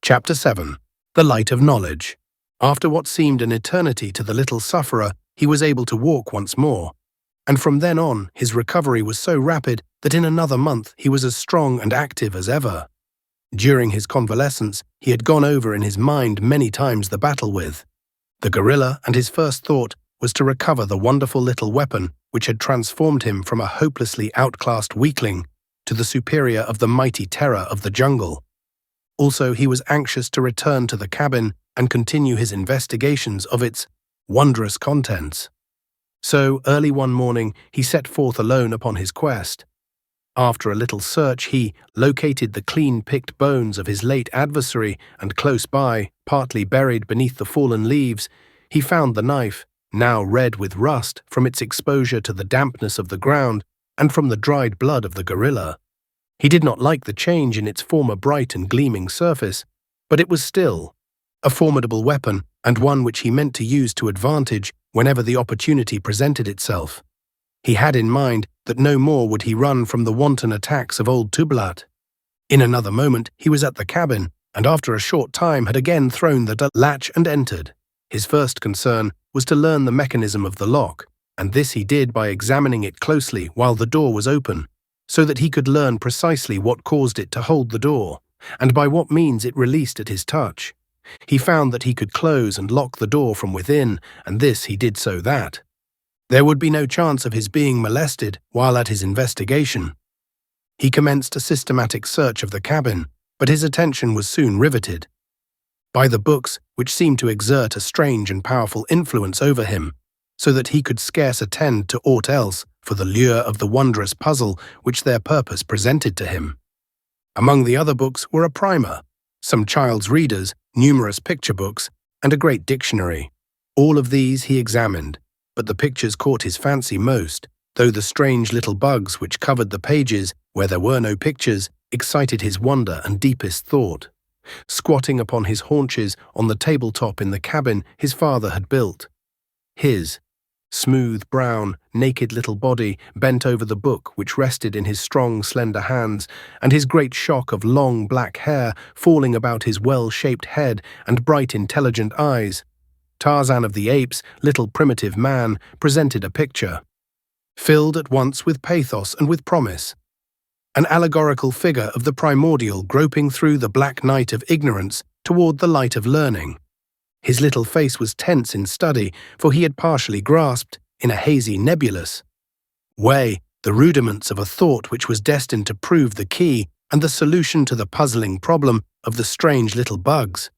Chapter 7. The Light of Knowledge. After what seemed an eternity to the little sufferer, he was able to walk once more. And from then on, his recovery was so rapid that in another month he was as strong and active as ever. During his convalescence, he had gone over in his mind many times the battle with the gorilla, and his first thought was to recover the wonderful little weapon which had transformed him from a hopelessly outclassed weakling to the superior of the mighty terror of the jungle. Also, he was anxious to return to the cabin and continue his investigations of its wondrous contents. So, early one morning, he set forth alone upon his quest. After a little search, he located the clean-picked bones of his late adversary, and close by, partly buried beneath the fallen leaves, he found the knife, now red with rust from its exposure to the dampness of the ground and from the dried blood of the gorilla. He did not like the change in its former bright and gleaming surface, but it was still a formidable weapon, and one which he meant to use to advantage whenever the opportunity presented itself. He had in mind that no more would he run from the wanton attacks of old Tublat. In another moment he was at the cabin, and after a short time had again thrown the latch and entered. His first concern was to learn the mechanism of the lock, and this he did by examining it closely while the door was open, so that he could learn precisely what caused it to hold the door, and by what means it released at his touch. He found that he could close and lock the door from within, and this he did so that there would be no chance of his being molested while at his investigation. He commenced a systematic search of the cabin, but his attention was soon riveted by the books, which seemed to exert a strange and powerful influence over him, so that he could scarce attend to aught else for the lure of the wondrous puzzle which their purpose presented to him. Among the other books were a primer, some child's readers, numerous picture books, and a great dictionary. All of these he examined, but the pictures caught his fancy most, though the strange little bugs which covered the pages, where there were no pictures, excited his wonder and deepest thought. Squatting upon his haunches on the tabletop in the cabin his father had built, his smooth, brown, naked little body bent over the book which rested in his strong, slender hands, and his great shock of long black hair falling about his well-shaped head and bright, intelligent eyes. Tarzan of the Apes, little primitive man, presented a picture, filled at once with pathos and with promise. An allegorical figure of the primordial groping through the black night of ignorance toward the light of learning. His little face was tense in study, for he had partially grasped, in a hazy, nebulous way, the rudiments of a thought which was destined to prove the key and the solution to the puzzling problem of the strange little bugs.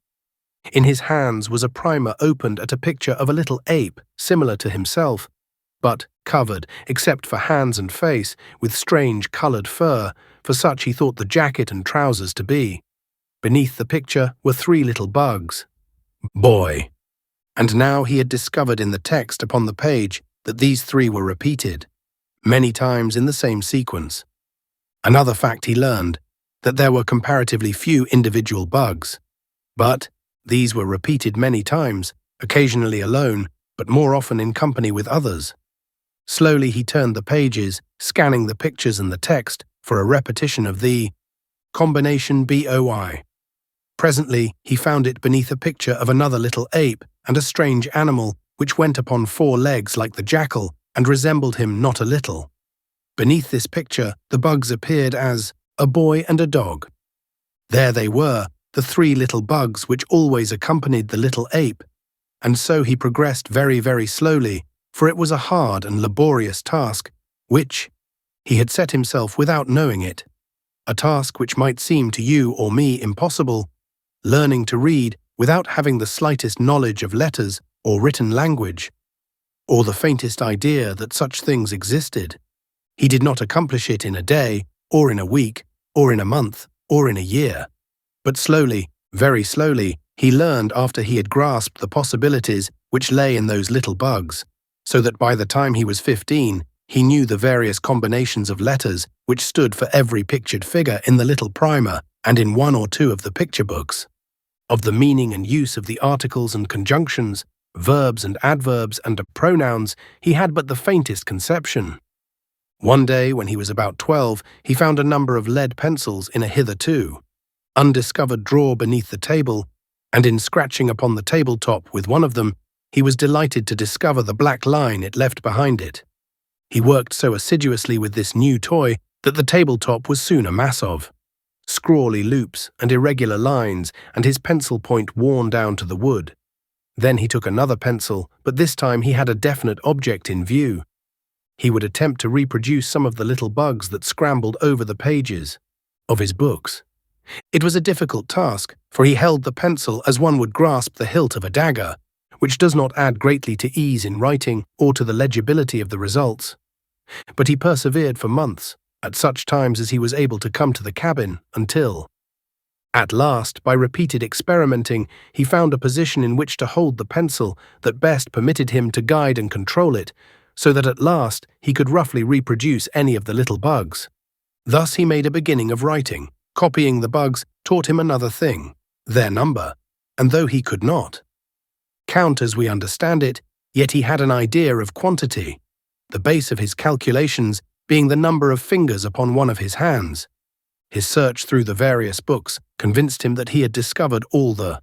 In his hands was a primer opened at a picture of a little ape similar to himself, but covered, except for hands and face, with strange coloured fur, for such he thought the jacket and trousers to be. Beneath the picture were three little bugs. Boy. And now he had discovered in the text upon the page that these three were repeated, many times in the same sequence. Another fact he learned, that there were comparatively few individual bugs, but these were repeated many times, occasionally alone, but more often in company with others. Slowly he turned the pages, scanning the pictures and the text for a repetition of the combination BOI. Presently he found it beneath a picture of another little ape and a strange animal which went upon four legs like the jackal and resembled him not a little. Beneath this picture the bugs appeared as a boy and a dog. There they were, the three little bugs which always accompanied the little ape, and so he progressed very, very slowly, for it was a hard and laborious task, which he had set himself without knowing it, a task which might seem to you or me impossible, learning to read without having the slightest knowledge of letters or written language, or the faintest idea that such things existed. He did not accomplish it in a day, or in a week, or in a month, or in a year. But slowly, very slowly, he learned after he had grasped the possibilities which lay in those little bugs, so that by the time he was 15, he knew the various combinations of letters which stood for every pictured figure in the little primer and in one or two of the picture books. Of the meaning and use of the articles and conjunctions, verbs and adverbs and pronouns, he had but the faintest conception. One day, when he was about 12, he found a number of lead pencils in a hitherto undiscovered drawer beneath the table, and in scratching upon the tabletop with one of them, he was delighted to discover the black line it left behind it. He worked so assiduously with this new toy that the tabletop was soon a mass of scrawly loops and irregular lines, and his pencil point worn down to the wood. Then he took another pencil, but this time he had a definite object in view. He would attempt to reproduce some of the little bugs that scrambled over the pages of his books. It was a difficult task, for he held the pencil as one would grasp the hilt of a dagger, which does not add greatly to ease in writing or to the legibility of the results. But he persevered for months, at such times as he was able to come to the cabin, until, at last, by repeated experimenting, he found a position in which to hold the pencil that best permitted him to guide and control it, so that at last he could roughly reproduce any of the little bugs. Thus he made a beginning of writing. Copying the bugs taught him another thing, their number, and though he could not count as we understand it, yet he had an idea of quantity, the base of his calculations being the number of fingers upon one of his hands. His search through the various books convinced him that he had discovered all the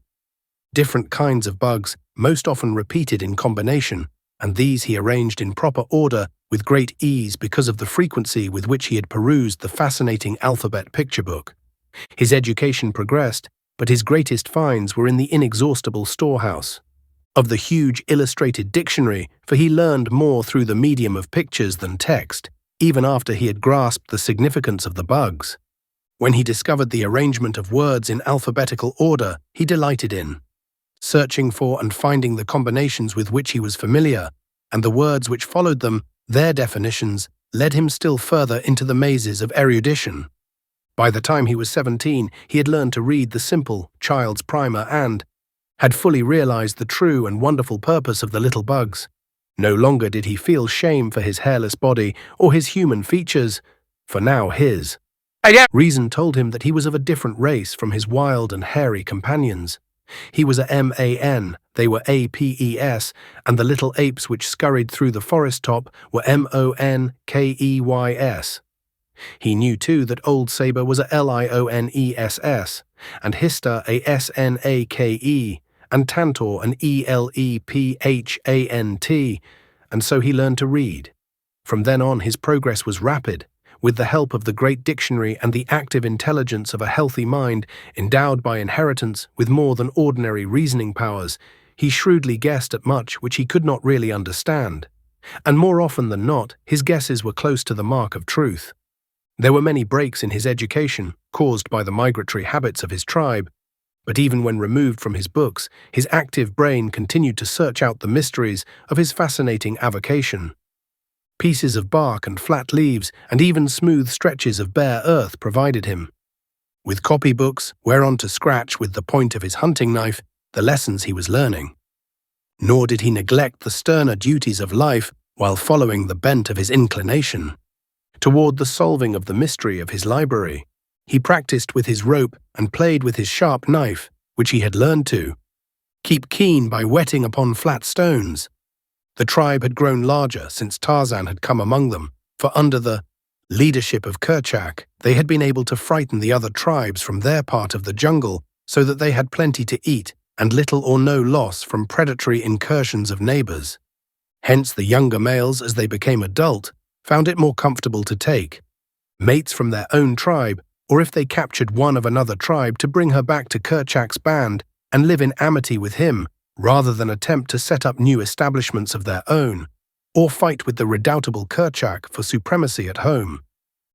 different kinds of bugs, most often repeated in combination, and these he arranged in proper order with great ease because of the frequency with which he had perused the fascinating alphabet picture book. His education progressed, but his greatest finds were in the inexhaustible storehouse of the huge illustrated dictionary, for he learned more through the medium of pictures than text, even after he had grasped the significance of the bugs. When he discovered the arrangement of words in alphabetical order, he delighted in searching for and finding the combinations with which he was familiar, and the words which followed them, their definitions, led him still further into the mazes of erudition. By the time he was 17, he had learned to read the simple child's primer and had fully realized the true and wonderful purpose of the little bugs. No longer did he feel shame for his hairless body or his human features, for now his reason told him that he was of a different race from his wild and hairy companions. He was a man, they were apes, and the little apes which scurried through the forest top were monkeys. He knew too that old Sabor was a lioness, and Hister a snake, and Tantor an elepphant, and so he learned to read. From then on his progress was rapid. With the help of the great dictionary and the active intelligence of a healthy mind, endowed by inheritance with more than ordinary reasoning powers, he shrewdly guessed at much which he could not really understand. And more often than not, his guesses were close to the mark of truth. There were many breaks in his education, caused by the migratory habits of his tribe, but even when removed from his books, his active brain continued to search out the mysteries of his fascinating avocation. Pieces of bark and flat leaves, and even smooth stretches of bare earth provided him with copybooks whereon to scratch with the point of his hunting knife the lessons he was learning. Nor did he neglect the sterner duties of life while following the bent of his inclination toward the solving of the mystery of his library. He practiced with his rope and played with his sharp knife, which he had learned to keep keen by whetting upon flat stones. The tribe had grown larger since Tarzan had come among them, for under the leadership of Kerchak, they had been able to frighten the other tribes from their part of the jungle so that they had plenty to eat and little or no loss from predatory incursions of neighbors. Hence the younger males, as they became adult, found it more comfortable to take mates from their own tribe, or if they captured one of another tribe, to bring her back to Kerchak's band and live in amity with him, rather than attempt to set up new establishments of their own, or fight with the redoubtable Kerchak for supremacy at home.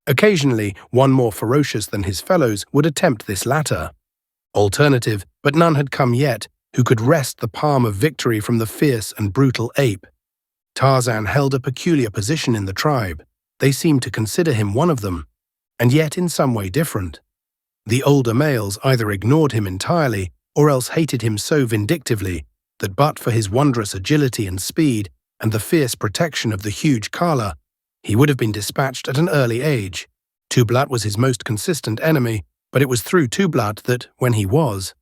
Occasionally, one more ferocious than his fellows would attempt this latter alternative, but none had come yet who could wrest the palm of victory from the fierce and brutal ape. Tarzan held a peculiar position in the tribe. They seemed to consider him one of them, and yet in some way different. The older males either ignored him entirely or else hated him so vindictively that but for his wondrous agility and speed and the fierce protection of the huge Kala, he would have been dispatched at an early age. Tublat was his most consistent enemy, but it was through Tublat that, when he was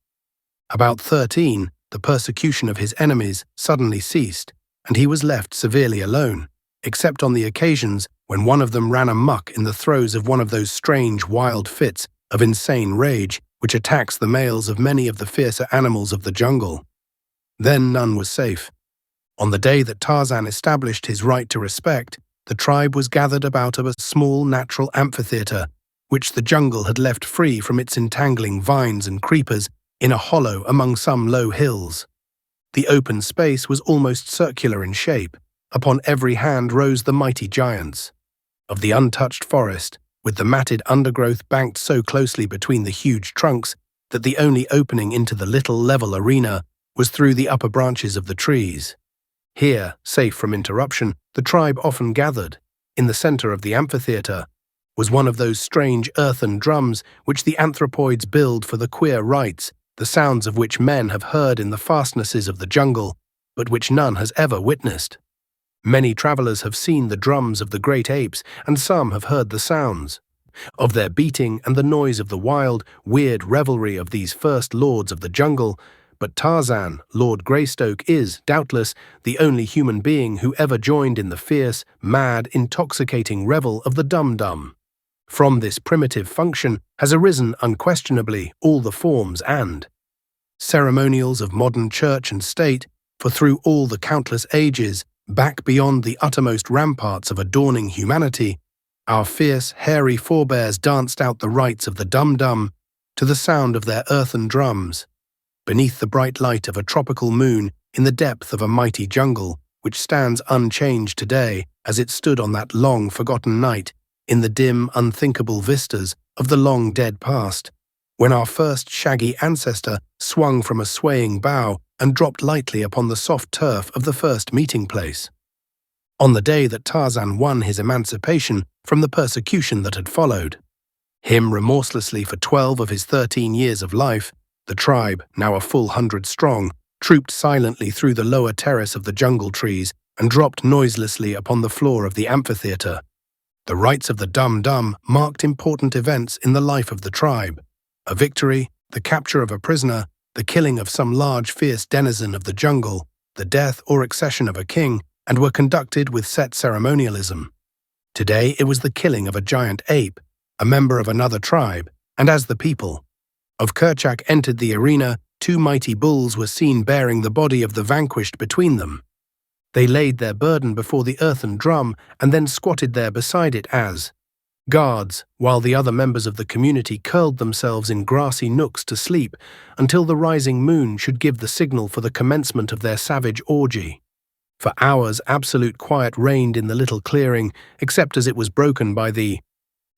about 13, the persecution of his enemies suddenly ceased, and he was left severely alone, except on the occasions when one of them ran amuck in the throes of one of those strange wild fits of insane rage which attacks the males of many of the fiercer animals of the jungle. Then none was safe. On the day that Tarzan established his right to respect, the tribe was gathered about a small natural amphitheater, which the jungle had left free from its entangling vines and creepers in a hollow among some low hills. The open space was almost circular in shape. Upon every hand rose the mighty giants of the untouched forest, with the matted undergrowth banked so closely between the huge trunks that the only opening into the little level arena was through the upper branches of the trees. Here, safe from interruption, the tribe often gathered. In the center of the amphitheater was one of those strange earthen drums which the anthropoids build for the queer rites, the sounds of which men have heard in the fastnesses of the jungle, but which none has ever witnessed. Many travelers have seen the drums of the great apes, and some have heard the sounds of their beating and the noise of the wild, weird revelry of these first lords of the jungle. But Tarzan, Lord Greystoke, is, doubtless, the only human being who ever joined in the fierce, mad, intoxicating revel of the dum-dum. From this primitive function has arisen unquestionably all the forms and ceremonials of modern church and state, for through all the countless ages, back beyond the uttermost ramparts of a dawning humanity, our fierce, hairy forebears danced out the rites of the dum-dum to the sound of their earthen drums, beneath the bright light of a tropical moon in the depth of a mighty jungle, which stands unchanged today as it stood on that long-forgotten night in the dim, unthinkable vistas of the long-dead past, when our first shaggy ancestor swung from a swaying bough and dropped lightly upon the soft turf of the first meeting place. On the day that Tarzan won his emancipation from the persecution that had followed him remorselessly for 12 of his 13 years of life, the tribe, now a full 100 strong, trooped silently through the lower terrace of the jungle trees and dropped noiselessly upon the floor of the amphitheater. The rites of the dum-dum marked important events in the life of the tribe: a victory, the capture of a prisoner, the killing of some large fierce denizen of the jungle, the death or accession of a king, and were conducted with set ceremonialism. Today it was the killing of a giant ape, a member of another tribe, and as the people of Kerchak entered the arena, 2 mighty bulls were seen bearing the body of the vanquished between them. They laid their burden before the earthen drum and then squatted there beside it as guards, while the other members of the community curled themselves in grassy nooks to sleep until the rising moon should give the signal for the commencement of their savage orgy. For hours absolute quiet reigned in the little clearing, except as it was broken by the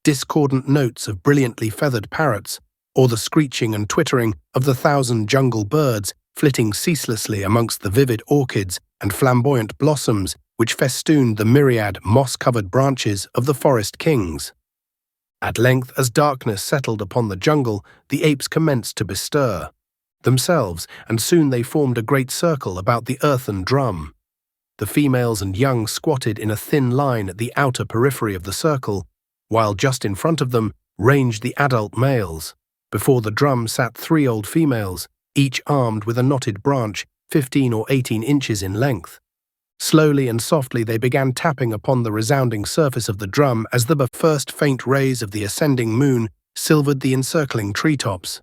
discordant notes of brilliantly feathered parrots, or the screeching and twittering of the 1,000 jungle birds flitting ceaselessly amongst the vivid orchids and flamboyant blossoms which festooned the myriad moss-covered branches of the forest kings. At length, as darkness settled upon the jungle, the apes commenced to bestir themselves, and soon they formed a great circle about the earthen drum. The females and young squatted in a thin line at the outer periphery of the circle, while just in front of them ranged the adult males. Before the drum sat 3 old females, each armed with a knotted branch 15 or 18 inches in length. Slowly and softly they began tapping upon the resounding surface of the drum as the first faint rays of the ascending moon silvered the encircling treetops.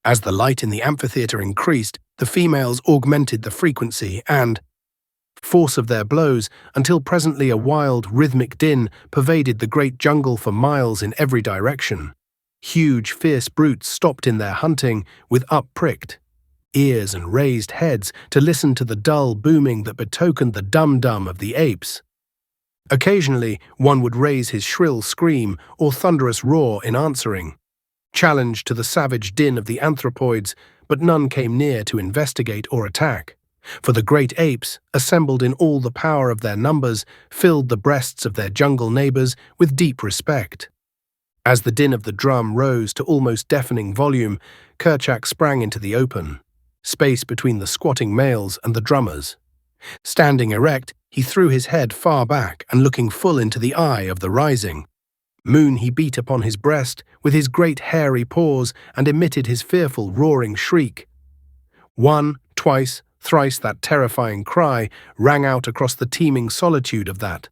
As the light in the amphitheater increased, the females augmented the frequency and force of their blows until presently a wild, rhythmic din pervaded the great jungle for miles in every direction. Huge, fierce brutes stopped in their hunting with up-pricked ears and raised heads to listen to the dull booming that betokened the dum-dum of the apes. Occasionally, one would raise his shrill scream or thunderous roar in answering challenge to the savage din of the anthropoids, but none came near to investigate or attack, for the great apes, assembled in all the power of their numbers, filled the breasts of their jungle neighbors with deep respect. As the din of the drum rose to almost deafening volume, Kerchak sprang into the open space between the squatting males and the drummers. Standing erect, he threw his head far back and looking full into the eye of the rising moon, he beat upon his breast with his great hairy paws and emitted his fearful roaring shriek. 1, 2, 3 that terrifying cry rang out across the teeming solitude of that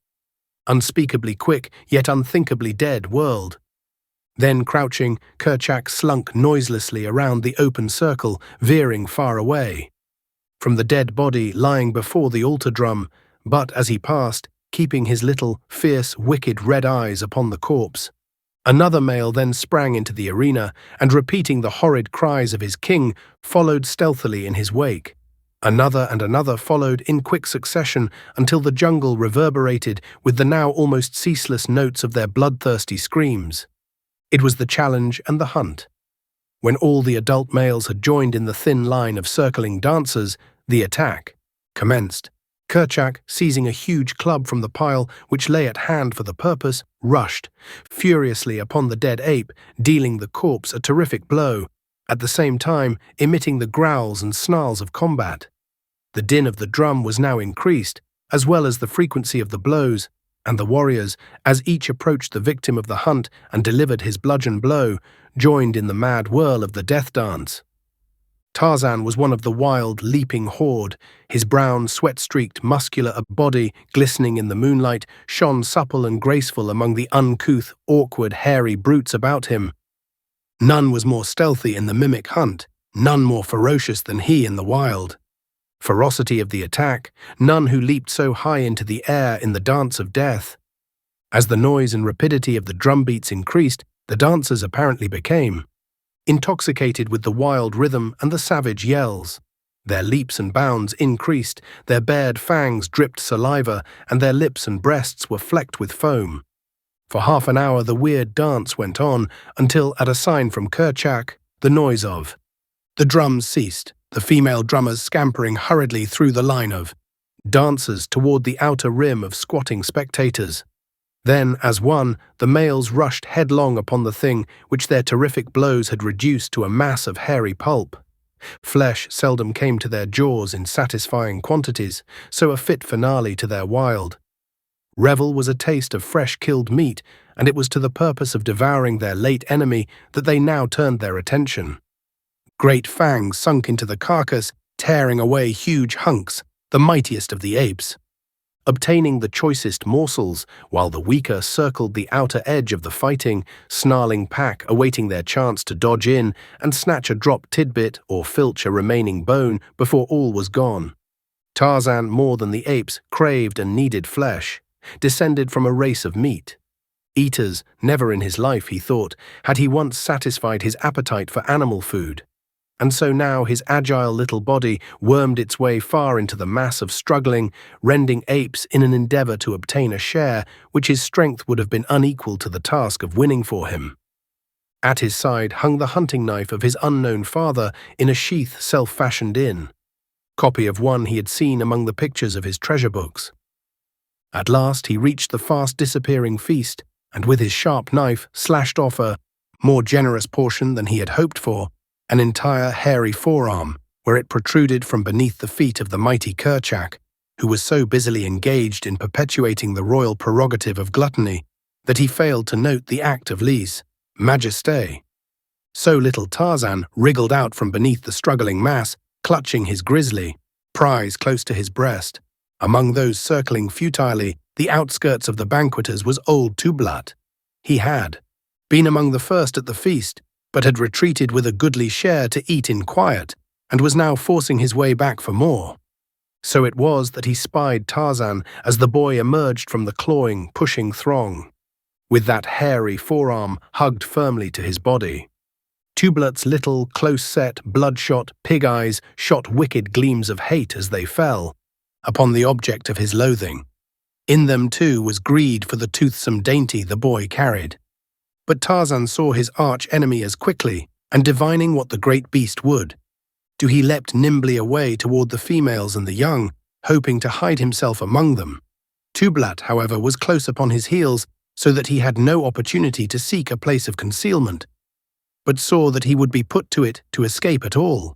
unspeakably quick yet unthinkably dead world. Then, crouching, Kerchak slunk noiselessly around the open circle, veering far away from the dead body lying before the altar drum, but as he passed, keeping his little, fierce, wicked red eyes upon the corpse. Another male then sprang into the arena, and repeating the horrid cries of his king, followed stealthily in his wake. Another and another followed in quick succession until the jungle reverberated with the now almost ceaseless notes of their bloodthirsty screams. It was the challenge and the hunt. When all the adult males had joined in the thin line of circling dancers, the attack commenced. Kerchak, seizing a huge club from the pile which lay at hand for the purpose, rushed furiously upon the dead ape, dealing the corpse a terrific blow, at the same time emitting the growls and snarls of combat. The din of the drum was now increased, as well as the frequency of the blows, and the warriors, as each approached the victim of the hunt and delivered his bludgeon blow, joined in the mad whirl of the death dance. Tarzan was one of the wild, leaping horde. His brown, sweat-streaked, muscular body, glistening in the moonlight, shone supple and graceful among the uncouth, awkward, hairy brutes about him. None was more stealthy in the mimic hunt, none more ferocious than he in the wild. Ferocity of the attack, none who leaped so high into the air in the dance of death. As the noise and rapidity of the drumbeats increased, the dancers apparently became intoxicated with the wild rhythm and the savage yells. Their leaps and bounds increased, their bared fangs dripped saliva, and their lips and breasts were flecked with foam. For half an hour the weird dance went on, until, at a sign from Kerchak, the noise of the drums ceased, the female drummers scampering hurriedly through the line of dancers toward the outer rim of squatting spectators. Then, as one, the males rushed headlong upon the thing which their terrific blows had reduced to a mass of hairy pulp. Flesh seldom came to their jaws in satisfying quantities, so a fit finale to their wild revel was a taste of fresh killed meat, and it was to the purpose of devouring their late enemy that they now turned their attention. Great fangs sunk into the carcass, tearing away huge hunks, the mightiest of the apes, obtaining the choicest morsels, while the weaker circled the outer edge of the fighting, snarling pack awaiting their chance to dodge in and snatch a dropped tidbit or filch a remaining bone before all was gone. Tarzan, more than the apes, craved and needed flesh, descended from a race of meat eaters. Never in his life, he thought, had he once satisfied his appetite for animal food. And so now his agile little body wormed its way far into the mass of struggling, rending apes in an endeavor to obtain a share which his strength would have been unequal to the task of winning for him. At his side hung the hunting knife of his unknown father in a sheath self-fashioned in, copy of one he had seen among the pictures of his treasure books. At last he reached the fast-disappearing feast, and with his sharp knife slashed off a more generous portion than he had hoped for, an entire hairy forearm, where it protruded from beneath the feet of the mighty Kerchak, who was so busily engaged in perpetuating the royal prerogative of gluttony that he failed to note the act of lèse majesté. So little Tarzan wriggled out from beneath the struggling mass, clutching his grisly prize close to his breast. Among those circling futilely the outskirts of the banqueters was old Tublat. He had been among the first at the feast, but had retreated with a goodly share to eat in quiet, and was now forcing his way back for more. So it was that he spied Tarzan as the boy emerged from the clawing, pushing throng, with that hairy forearm hugged firmly to his body. Tublat's little, close-set, bloodshot pig eyes shot wicked gleams of hate as they fell upon the object of his loathing. In them, too, was greed for the toothsome dainty the boy carried. But Tarzan saw his arch-enemy as quickly, and divining what the great beast would do, he leapt nimbly away toward the females and the young, hoping to hide himself among them. Tublat, however, was close upon his heels, so that he had no opportunity to seek a place of concealment, but saw that he would be put to it to escape at all.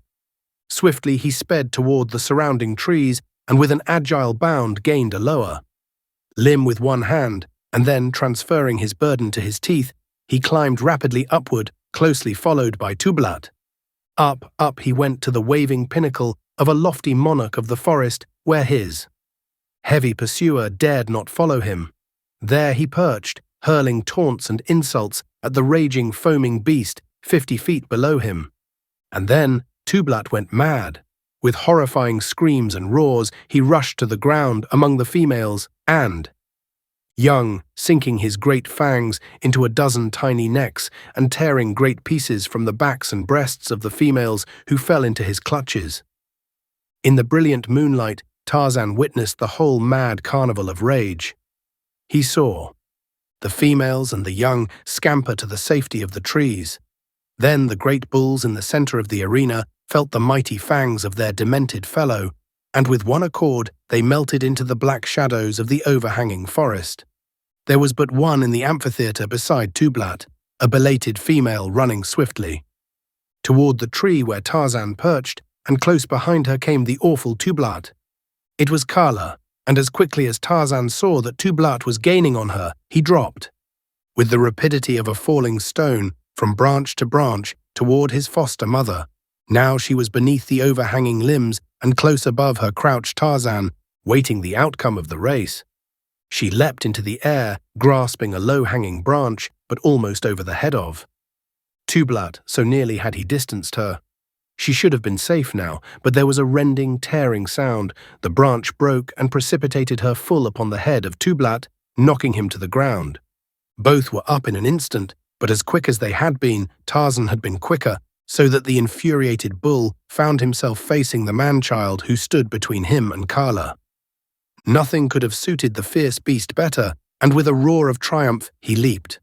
Swiftly he sped toward the surrounding trees, and with an agile bound gained a lower limb with one hand, and then, transferring his burden to his teeth, he climbed rapidly upward, closely followed by Tublat. Up, up he went to the waving pinnacle of a lofty monarch of the forest, where his heavy pursuer dared not follow him. There he perched, hurling taunts and insults at the raging, foaming beast 50 feet below him. And then Tublat went mad. With horrifying screams and roars, he rushed to the ground among the females and, young, sinking his great fangs into a dozen tiny necks and tearing great pieces from the backs and breasts of the females who fell into his clutches. In the brilliant moonlight, Tarzan witnessed the whole mad carnival of rage. He saw the females and the young scamper to the safety of the trees. Then the great bulls in the center of the arena felt the mighty fangs of their demented fellow, and with one accord they melted into the black shadows of the overhanging forest. There was but one in the amphitheater beside Tublat, a belated female running swiftly toward the tree where Tarzan perched, and close behind her came the awful Tublat. It was Kala, and as quickly as Tarzan saw that Tublat was gaining on her, he dropped, with the rapidity of a falling stone, from branch to branch toward his foster mother. Now she was beneath the overhanging limbs, and close above her crouched Tarzan, waiting the outcome of the race. She leapt into the air, grasping a low-hanging branch, but almost over the head of Tublat, so nearly had he distanced her. She should have been safe now, but there was a rending, tearing sound. The branch broke and precipitated her full upon the head of Tublat, knocking him to the ground. Both were up in an instant, but as quick as they had been, Tarzan had been quicker, so that the infuriated bull found himself facing the man-child who stood between him and Kala. Nothing could have suited the fierce beast better, and with a roar of triumph he leaped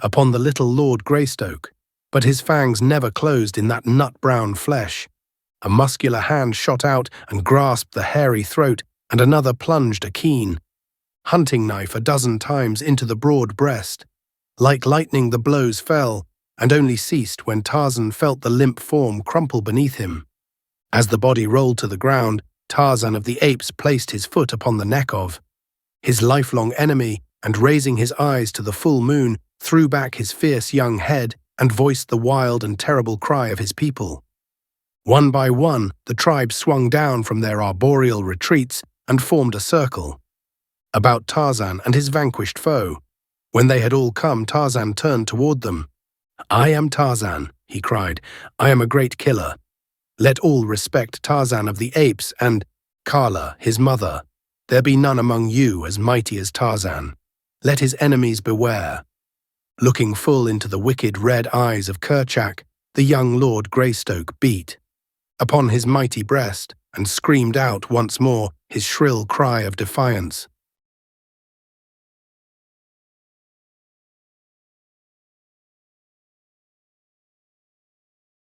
upon the little Lord Greystoke. But his fangs never closed in that nut-brown flesh. A muscular hand shot out and grasped the hairy throat, and another plunged a keen hunting knife a dozen times into the broad breast. Like lightning the blows fell, and only ceased when Tarzan felt the limp form crumple beneath him. As the body rolled to the ground, Tarzan of the Apes placed his foot upon the neck of his lifelong enemy, and raising his eyes to the full moon, threw back his fierce young head and voiced the wild and terrible cry of his people. One by one, the tribe swung down from their arboreal retreats and formed a circle about Tarzan and his vanquished foe. When they had all come, Tarzan turned toward them. "I am Tarzan," he cried. "I am a great killer. Let all respect Tarzan of the Apes and Kala, his mother. There be none among you as mighty as Tarzan. Let his enemies beware." Looking full into the wicked red eyes of Kerchak, the young Lord Greystoke beat upon his mighty breast and screamed out once more his shrill cry of defiance.